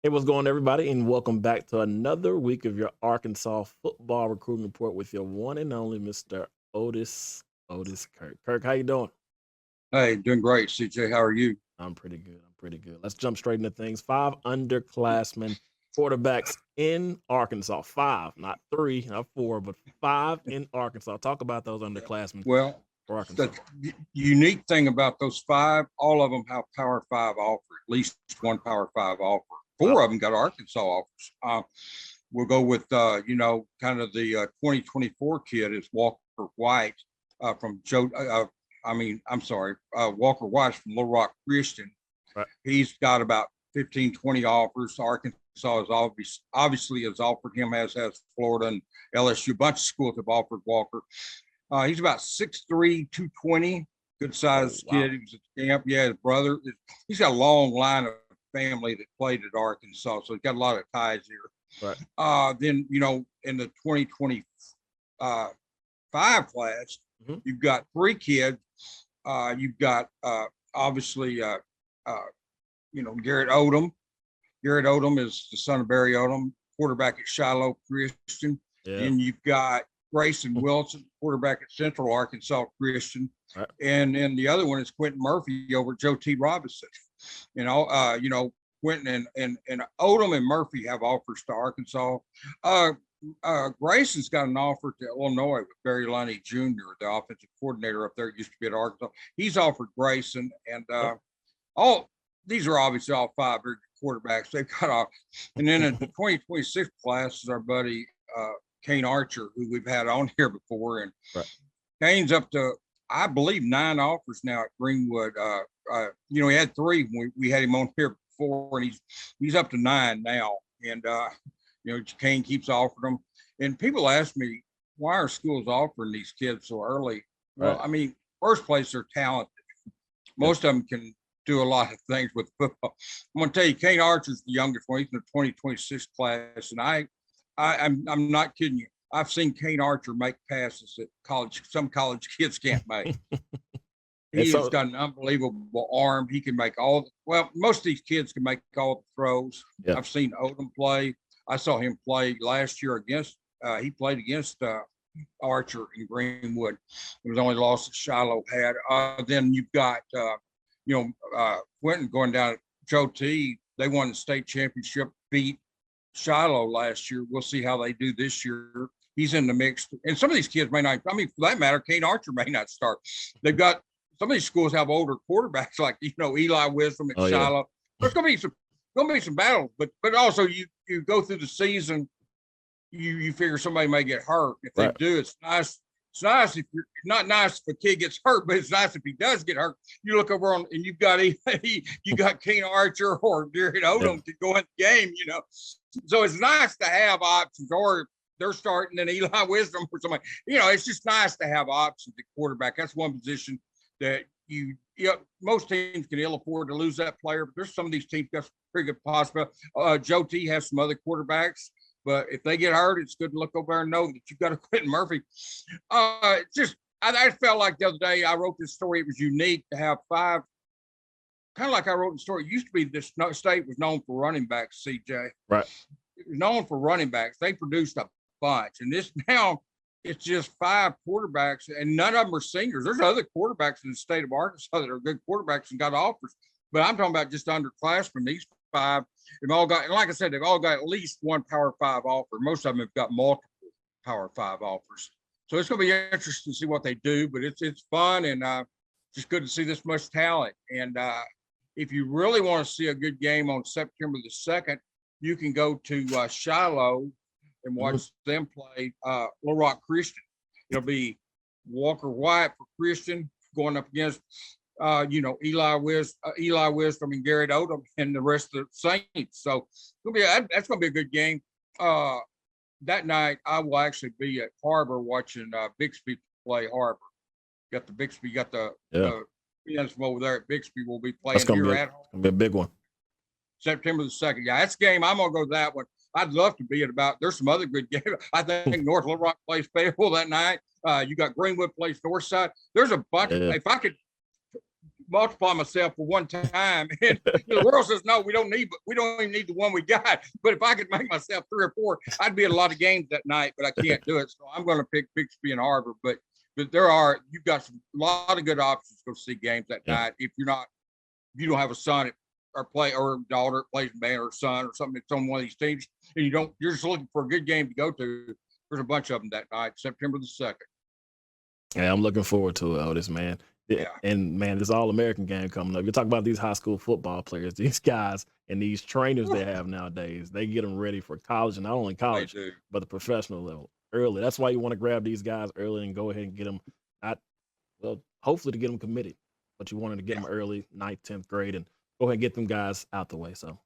Hey, what's going on, everybody? And welcome back to another week of your Arkansas football recruiting report with your one and only Mr. Otis Kirk. Kirk, how you doing? Hey, doing great, CJ. How are you? I'm pretty good. I'm pretty good. Let's jump straight into things. Five underclassmen quarterbacks in Arkansas. Five, not three, not four, but five in Arkansas. Talk about those underclassmen Well, for the Arkansas. unique thing about those five, all of them have Power Five offer, at least one Power Five offer. Wow. Four of them got Arkansas offers. We'll go with, kind of the 2024 kid is Walker White from Walker White from Little Rock Christian. Right. He's got about 15, 20 offers. Arkansas has obviously has offered him, as has Florida and LSU. A bunch of schools have offered Walker. He's about 6'3", 220, good Oh, sized wow. kid. He was at camp. Yeah, his brother. He's got a long line of family that played at Arkansas, so he's got a lot of ties here. Right. Then, in the 2025 class, Mhm. you've got three kids. You've got obviously, Garrett Odom. Garrett Odom is the son of Barry Odom, quarterback at Shiloh Christian. Yeah. Then you've got Grayson Wilson, quarterback at Central Arkansas Christian. Right. And then the other one is Quentin Murphy over at Joe T. Robinson. Quentin and Odom and Murphy have offers to Arkansas. Grayson's got an offer to Illinois with Barry Lunny Jr., the offensive coordinator up there. Used to be at Arkansas. He's offered Grayson, and all these are obviously all five very good quarterbacks. They've got off, and then in the 2026 class is our buddy Kane Archer, who we've had on here before, and Right. Kane's up to, I believe, 9 offers now at Greenwood. He had 3 when we had him on here before, and he's up to 9 now. And Kane keeps offering them. And people ask me, why are schools offering these kids so early? Well, Right. I mean, first place, they're talented. Most of them can do a lot of things with football. I'm going to tell you, Kane Archer's the youngest one. He's in the 2026 class, and I'm not kidding you. I've seen Kane Archer make passes that some college kids can't make. He has got an unbelievable arm. He can make most of these kids can make all the throws. Yeah. I've seen Odom play. I saw him play last year he played against Archer in Greenwood. It was only loss that Shiloh had. Then you've got, Quentin going down at Joe T. They won the state championship, beat Shiloh last year. We'll see how they do this year. He's in the mix. And some of these kids may not, for that matter, Kane Archer may not start. They've got, some of these schools have older quarterbacks like, Eli Wisdom at Shiloh. There's going to be some battles, but also you go through the season, you figure somebody may get hurt. If they do, it's nice. It's nice if you're not nice if a kid gets hurt, but it's nice if he does get hurt. You look over and you've got you got Kane Archer or Garrett Odom to go in the game, So it's nice to have options, or they're starting an Eli Wisdom or somebody. It's just nice to have options at quarterback. That's one position that most teams can ill afford to lose that player, but there's some of these teams got pretty good possibility. Joe T has some other quarterbacks, but if they get hurt, it's good to look over and know that you've got a Quentin Murphy. I felt like the other day I wrote this story. It was unique to have 5, kind of like I wrote the story. It used to be this state was known for running backs, CJ. Right. It was known for running backs. They produced a bunch. And this now, it's just 5 quarterbacks, and none of them are seniors. There's other quarterbacks in the state of Arkansas that are good quarterbacks and got offers. But I'm talking about just underclassmen. These 5, they've all got, and like I said, they've all got at least one Power 5 offer. Most of them have got multiple Power 5 offers. So it's going to be interesting to see what they do, but it's fun and just good to see this much talent. And if you really want to see a good game on September the 2nd, you can go to Shiloh and watch them play Little Rock Christian. It'll be Walker White for Christian going up against Eli Wisdom and Garrett Odom and the rest of the Saints. So that's going to be a good game. That night, I will actually be at Harbor watching Bixby play Harbor. Got the friends from over there at Bixby will be playing here at home. It's going to be a big one. September the 2nd. Yeah, that's a game. I'm going to go to that one. I'd love to be at there's some other good games. I think North Little Rock plays Fayetteville that night. You got Greenwood plays Northside. There's a bunch. If I could multiply myself for one time. And the world says, no, we don't even need the one we got. But if I could make myself 3 or 4, I'd be at a lot of games that night, but I can't do it. So I'm going to pick Bixby and Harvard. But you've got a lot of good options to go see games that night. If you don't have a son or a daughter that plays in band, or a son or something that's on one of these teams, and you're just looking for a good game to go to, there's a bunch of them that night, September the 2nd. Yeah, I'm looking forward to it, Otis, man. Yeah. And man, this All-American game coming up. You're talking about these high school football players, these guys and these trainers they have nowadays. They get them ready for college, and not only college, but the professional level early. That's why you want to grab these guys early and go ahead and get them hopefully to get them committed, but you wanted to get them early, 9th, 10th grade, and go ahead and get them guys out the way. So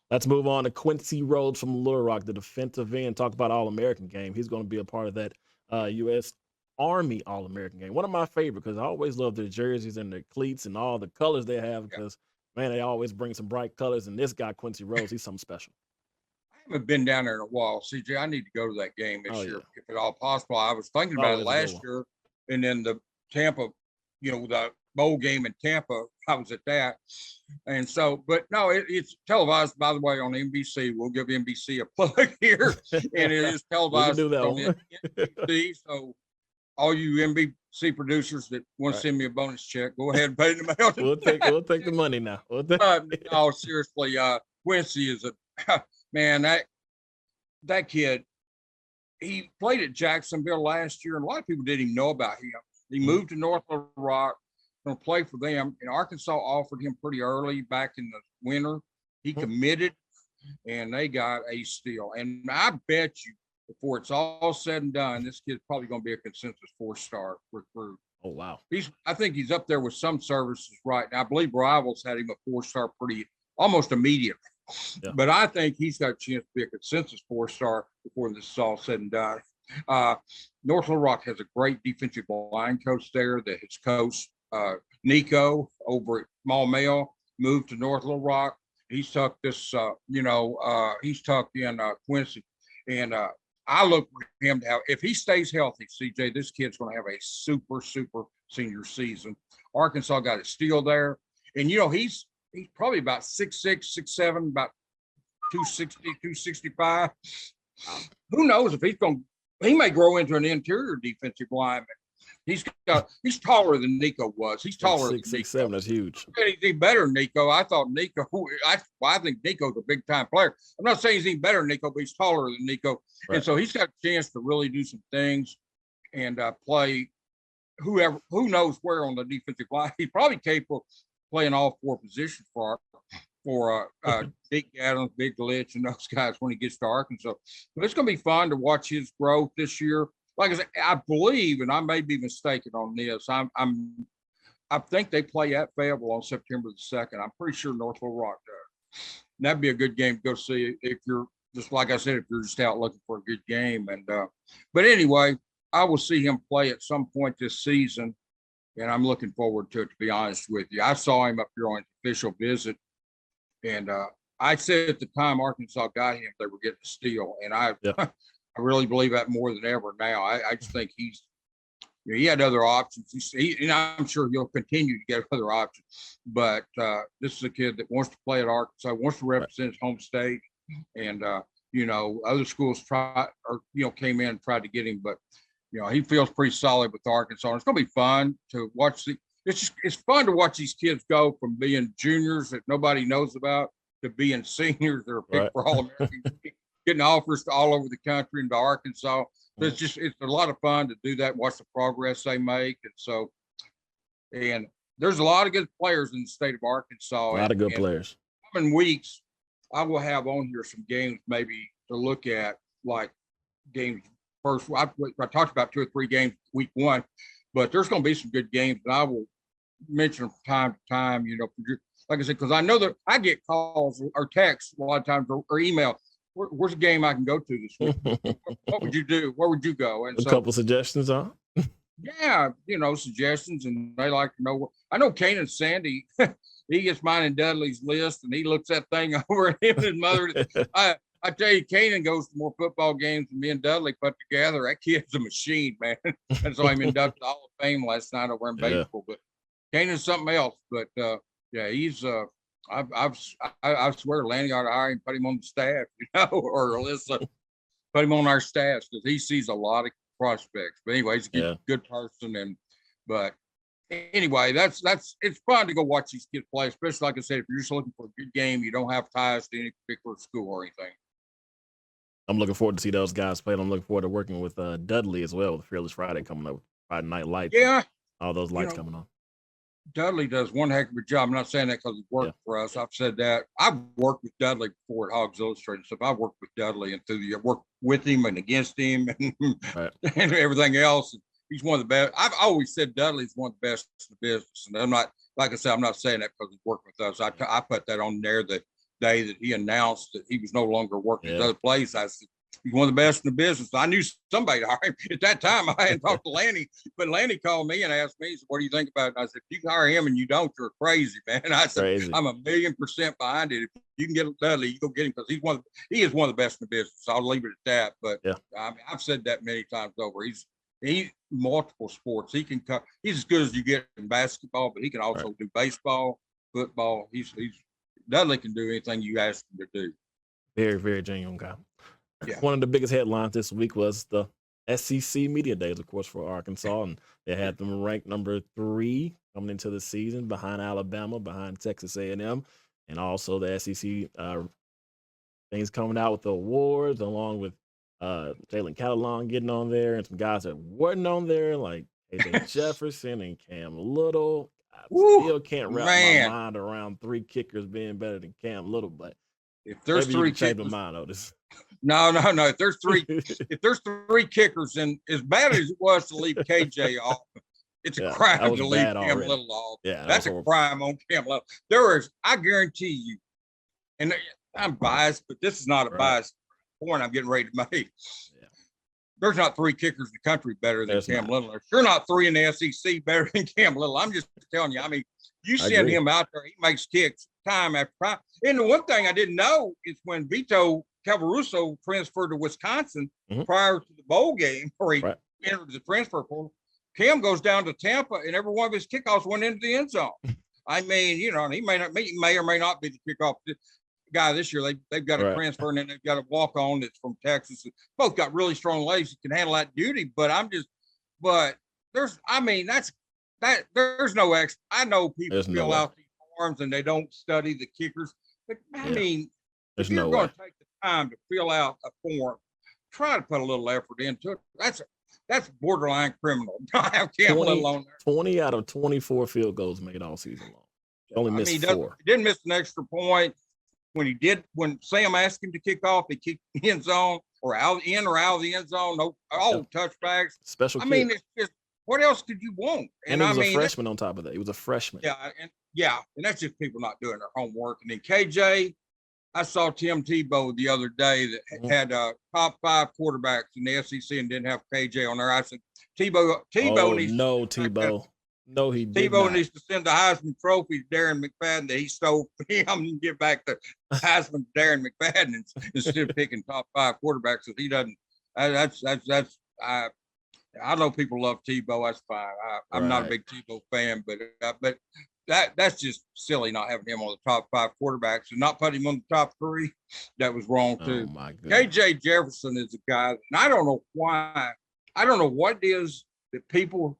let's move on to Quincy Rhodes from Little Rock, the defensive end. Talk about All-American game. He's going to be a part of that U.S. Army All-American game. One of my favorite, because I always love their jerseys and their cleats and all the colors they have, because, man, they always bring some bright colors. And this guy, Quincy Rhodes, he's something special. I haven't been down there in a while, CJ. I need to go to that game this year, if at all possible. I was thinking about it last year, and then the Tampa, the bowl game in Tampa, I was at that. And so, but no, it's televised, by the way, on NBC. We'll give NBC a plug here. And it is televised on NBC. So all you NBC producers that want to send me a bonus check, go ahead and pay them out. We'll take the money now. No, seriously, Quincy is man, that kid, he played at Jacksonville last year, and a lot of people didn't even know about him. He moved to North Little Rock, going to play for them, and Arkansas offered him pretty early back in the winter. He committed, and they got a steal. And I bet you, before it's all said and done, this kid's probably going to be a consensus 4-star recruit. Oh, wow. I think he's up there with some services right now. I believe Rivals had him a 4-star almost immediately. Yeah. But I think he's got a chance to be a consensus 4-star before this is all said and done. North Little Rock has a great defensive line coach there that his coach, Nico, over at Maumelle, moved to North Little Rock. He's tucked this, he's tucked in Quincy. And I look for him to have, if he stays healthy, CJ, this kid's going to have a super, super senior season. Arkansas got a steal there. And, he's probably about 6'6", 6'7", about 260, 265. Who knows if he may grow into an interior defensive lineman. He's taller than Nico was. He's taller than 6'7". That's huge. He's better than Nico. I think Nico's a big time player. I'm not saying he's any better than Nico, but he's taller than Nico. Right. And so he's got a chance to really do some things and play who knows where on the defensive line. He's probably capable of playing all 4 positions for Dick Adams, Big Glitch, and those guys when he gets to Arkansas. But it's going to be fun to watch his growth this year. Like I said, I believe, and I may be mistaken on this, I think they play at Fayetteville on September the 2nd. I'm pretty sure North Little Rock does. And that'd be a good game to go see if you're just, like I said, if you're just out looking for a good game. And but anyway, I will see him play at some point this season, and I'm looking forward to it, to be honest with you. I saw him up here on his official visit, and I said at the time Arkansas got him, they were getting a steal, and I really believe that more than ever now. I just think he had other options. And I'm sure he'll continue to get other options. But this is a kid that wants to play at Arkansas, wants to represent his home state. And, other schools came in and tried to get him. But, he feels pretty solid with Arkansas. And it's going to be fun to watch. It's fun to watch these kids go from being juniors that nobody knows about to being seniors that are picked for All-American, getting offers to all over the country and to Arkansas. So it's a lot of fun to do that, watch the progress they make. And there's a lot of good players in the state of Arkansas. A lot of good players. Coming weeks, I will have on here some games maybe to look at, like games first. I talked about 2 or 3 games week 1, but there's going to be some good games, and I will mention them from time to time, like I said, because I know that I get calls or texts a lot of times or email. Where's a game I can go to this week? What would you do? Where would you go? And a couple suggestions, huh? Yeah, suggestions, and they like to know. I know Kanan Sandy, he gets mine and Dudley's list, and he looks that thing over at him and his mother. I tell you, Kanan goes to more football games than me and Dudley put together. That kid's a machine, man. And so I'm inducted Hall of Fame last night over in baseball. But Kanan's something else, but yeah, he's I swear Lanny ought to hire him, put him on the staff, or Alyssa, put him on our staff because he sees a lot of prospects. But anyway, he's a good person, but anyway, that's it's fun to go watch these kids play, especially like I said, if you're just looking for a good game, you don't have ties to any particular school or anything. I'm looking forward to see those guys play. I'm looking forward to working with Dudley as well with Fearless Friday coming up, Friday Night Lights. Yeah, all those lights coming on. Dudley does one heck of a job. I'm not saying that because he worked for us. I've said that. I've worked with Dudley before at Hogs Illustrated stuff. I've worked with Dudley and worked with him and against him and, and everything else. He's one of the best. I've always said Dudley's one of the best in the business. And I'm not, like I said, I'm not saying that because he's working with us. I put that on there the day that he announced that he was no longer working at other place. I said, he's one of the best in the business. I knew somebody to hire him. At that time, I hadn't talked to Lanny, but Lanny called me and asked me, what do you think about it? And I said, if you can hire him and you don't, you're crazy, man. And I said, I'm 1,000,000% behind it. If you can get Dudley, you go get him because he is one of the best in the business. So I'll leave it at that. But I mean, I've said that many times over. He's multiple sports. He's as good as you get in basketball, but he can also do baseball, football. Dudley can do anything you ask him to do. Very, very genuine guy. One of the biggest headlines this week was the SEC Media Days, of course, for Arkansas, and they had them ranked number 3 coming into the season, behind Alabama, behind Texas A&M, and also the SEC things coming out with the awards, along with Jalen Catalon getting on there, and some guys that weren't on there, like AJ Jefferson and Cam Little. I still can't wrap my mind around 3 kickers being better than Cam Little, but if there's 3 kickers, my mind, Otis. No. If there's 3 kickers, and as bad as it was to leave KJ off, it's a crime to leave Cam Little off. Yeah, that's a crime on Cam Little. I guarantee you, and I'm biased, but this is not a biased point I'm getting ready to make. There's not 3 kickers in the country better than Cam Little. There's sure not 3 in the SEC better than Cam Little. I'm just telling you. I mean, you send him out there, he makes kicks time after time. And the one thing I didn't know is when Vito Calvaruso transferred to Wisconsin prior to the bowl game, or he entered the transfer portal, Cam goes down to Tampa, and every one of his kickoffs went into the end zone. I mean, he may or may not be the kickoff guy this year. They've got a transfer, and then they've got a walk-on that's from Texas. Both got really strong legs that can handle that duty. But there's no X. I know people fill out these forms and they don't study the kickers. But I mean, if you're going to take the time to fill out a form, try to put a little effort into it. That's borderline criminal. I have Cam Little on there. 20 out of 24 field goals made all season long. Only missed 4. He didn't miss an extra point. When Sam asked him to kick off, he kicked the end zone or out of the end zone. No, all touchbacks. Special. I mean, it's just, what else could you want? And he was a freshman on top of that. He was a freshman. And that's just people not doing their homework. And then KJ, I saw Tim Tebow the other day that had top 5 quarterbacks in the SEC and didn't have KJ on there. I said, Tebow needs Tebow. No, he did Tebow not. needs to send the Heisman Trophy to Darren McFadden that he stole from him and give back the Heisman to Darren McFadden instead of picking top 5 quarterbacks. Because he doesn't. I know people love Tebow. That's fine. I'm not a big Tebow fan, but that's just silly not having him on the top 5 quarterbacks and not putting him on the top 3. That was wrong too. Oh my goodness. KJ Jefferson is a guy, and I don't know why. I don't know what it is that people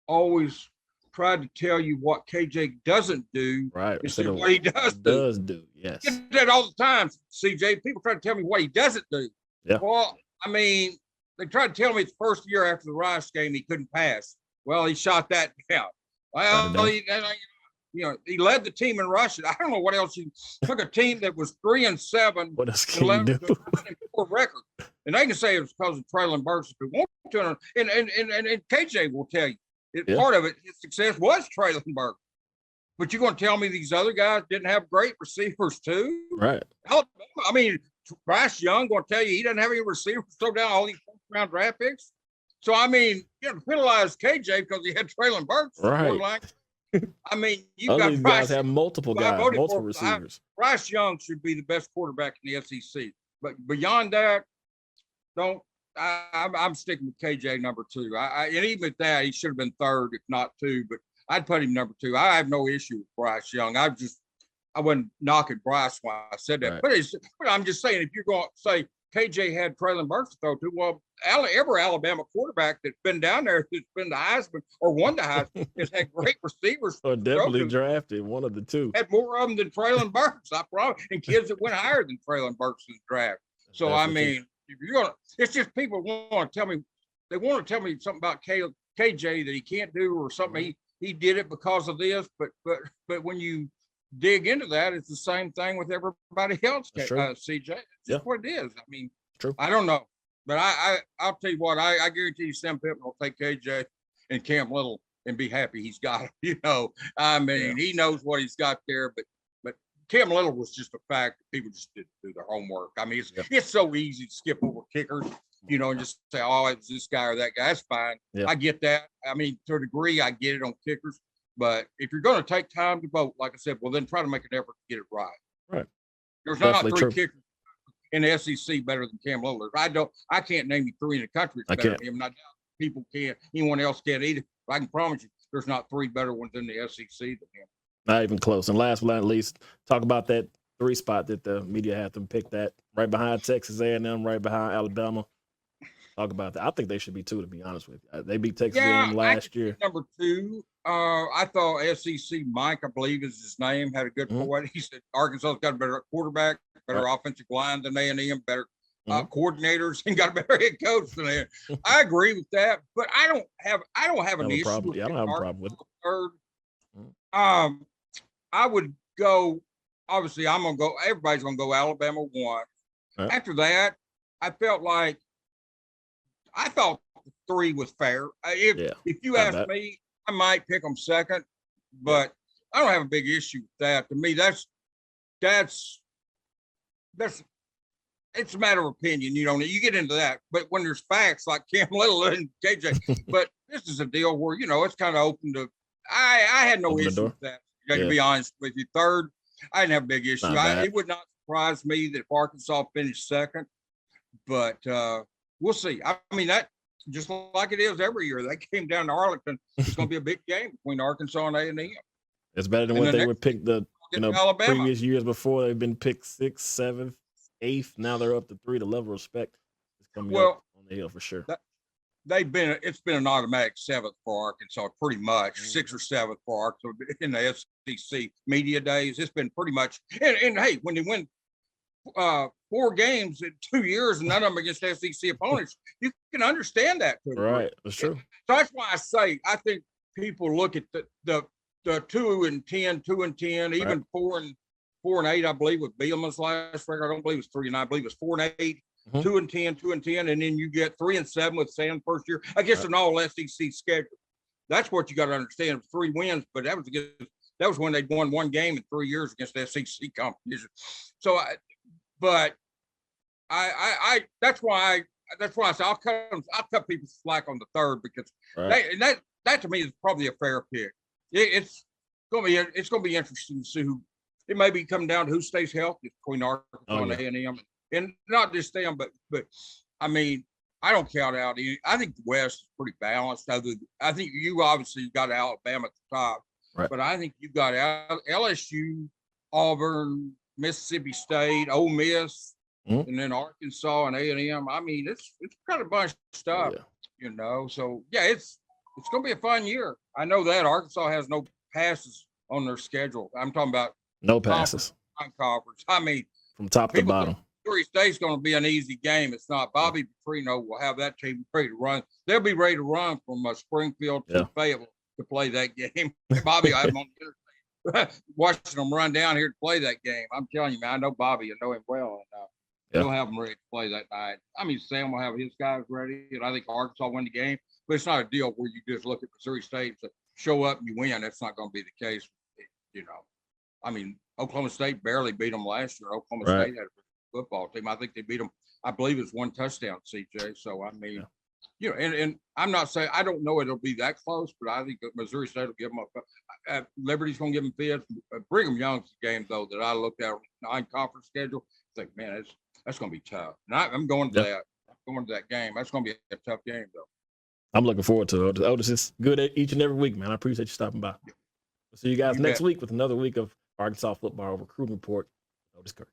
always try to tell you what KJ doesn't do. Right. Instead of what he does do. Yes. I get that all the time, CJ. People try to tell me what he doesn't do. Yeah. Well, I mean, they tried to tell me the first year after the Rice game he couldn't pass. Well, he shot that down. Well, he led the team in rushing. I don't know what else. He took a team that was 3-7. What else can you do? Record. And they can say it was because of Traylon Burks if they want to. And KJ will tell you. Part of it, his success was Traylon Burks. But you're going to tell me these other guys didn't have great receivers too? Right. I mean, Bryce Young going to tell you he doesn't have any receivers throw down all these first-round draft picks. So, I mean, you have to penalize KJ because he had Traylon Burks. Right. I mean, you've got these guys have multiple receivers. Bryce Young should be the best quarterback in the SEC. But beyond that, I'm sticking with KJ number 2. And even at that, he should have been 3rd, if not 2. But I'd put him number 2. I have no issue with Bryce Young. I wasn't knocking Bryce when I said that, Right. but I'm just saying, if you're going to say KJ had Traylon Burks to throw to, well, every Alabama quarterback that's been down there, that's been the Heisman or won the Heisman, has had great receivers. Or definitely drafted one of the two. Had more of them than Traylon Burks, I promise, and kids that went higher than Traylon Burks in the draft. So Definitely I mean, if you're gonna, it's just people want to tell me, they want to tell me something about KJ that he can't do or something. He did it because of this, but when you dig into that, it's the same thing with everybody else. CJ, it's just what it is. I mean, true. I don't know, but I'll tell you what, I guarantee you, Sam Pittman will take KJ and Cam Little and be happy he's got him. I mean, he knows what he's got there, but Cam Little was just a fact that people just didn't do their homework. I mean, it's so easy to skip over kickers, and just say, oh, it's this guy or that guy. That's fine. Yeah. I get that. I mean, to a degree, I get it on kickers. But if you're going to take time to vote, like I said, well, then try to make an effort to get it right. Right. There's not 3 kickers in the SEC better than Cam Little. I can't name you 3 in the country better than him. And I doubt people can't. Anyone else can't either. But I can promise you, there's not 3 better ones in the SEC than him. Not even close. And last but not least, talk about that 3 spot that the media had them pick, that right behind Texas A&M, right behind Alabama. Talk about that. I think they should be 2, to be honest with you. They beat Texas A&M last year. Number 2. I thought SEC Mike, I believe is his name, had a good point. He said Arkansas's got a better quarterback, better offensive line than A&M, better coordinators, and got a better head coach than them. I agree with that, but I don't have an issue. I don't have a problem with it. Third. I would go. Obviously, I'm gonna go. Everybody's gonna go Alabama 1. Right. After that, I thought 3 was fair. If you ask me, I might pick them second, but I don't have a big issue with that. To me, that's it's a matter of opinion. You get into that, but when there's facts like Cam Little and KJ, but this is a deal where it's kind of open to. I had no issue with that. To be honest with you, third, I didn't have a big issue. It would not surprise me that if Arkansas finished second, but we'll see. I mean, that just like it is every year. They came down to Arlington. It's going to be a big game between Arkansas and A&M. It's better than what they were picked previous years before. They've been picked 6th, 7th, 8th. Now they're up to 3. The level of respect is coming up on the hill for sure. It's been an automatic 7th for Arkansas, pretty much 6th or 7th for Arkansas in the SEC media days. It's been pretty much, and hey, when they win 4 games in 2 years and none of them against SEC opponents, you can understand that. Right, that's true. So that's why I say I think people look at the 2-10, 2-10, even 4-8. I believe with Bielema's last record, I don't believe it was 3-9. I believe it was 4-8. 2-10, 2-10, and then you get 3-7 with Sam first year. I guess an all SEC schedule. That's what you got to understand. It was 3 wins, but that was when they'd won 1 game in 3 years against the SEC competition. So, that's why I say I'll cut people slack on the third because that to me is probably a fair pick. It's gonna be interesting to see who. It may be coming down to who stays healthy between Arkansas and A&M. And not just them, but I mean, I don't count out any. I think the West is pretty balanced. I think you obviously got Alabama at the top, but I think you got LSU, Auburn, Mississippi State, Ole Miss, and then Arkansas and A&M. I mean, it's kind of a bunch of stuff, So it's going to be a fun year. I know that Arkansas has no passes on their schedule. I'm talking about no passes. Conference. I mean, from top to bottom. Missouri State's going to be an easy game. It's not. Bobby Petrino will have that team ready to run. They'll be ready to run from Springfield to Fayetteville to play that game. Bobby, I'm on the interstate watching them run down here to play that game. I'm telling you, man, I know Bobby. I know him well. And he'll have them ready to play that night. I mean, Sam will have his guys ready, and I think Arkansas win the game. But it's not a deal where you just look at Missouri State and show up and you win. That's not going to be the case, I mean, Oklahoma State barely beat them last year. Oklahoma State had a football team. I think they beat them. I believe it's 1 touchdown, CJ. So I mean, and I'm not saying I don't know it'll be that close, but I think Missouri State will give them a. Liberty's going to give them fits. Brigham Young's game though that I looked at non-conference schedule. I think, man, that's going to be tough. And I'm going to that. I'm going to that game. That's going to be a tough game though. I'm looking forward to it. Otis is good each and every week, man. I appreciate you stopping by. We'll see you guys next week with another week of Arkansas football recruiting report. Otis Kirk.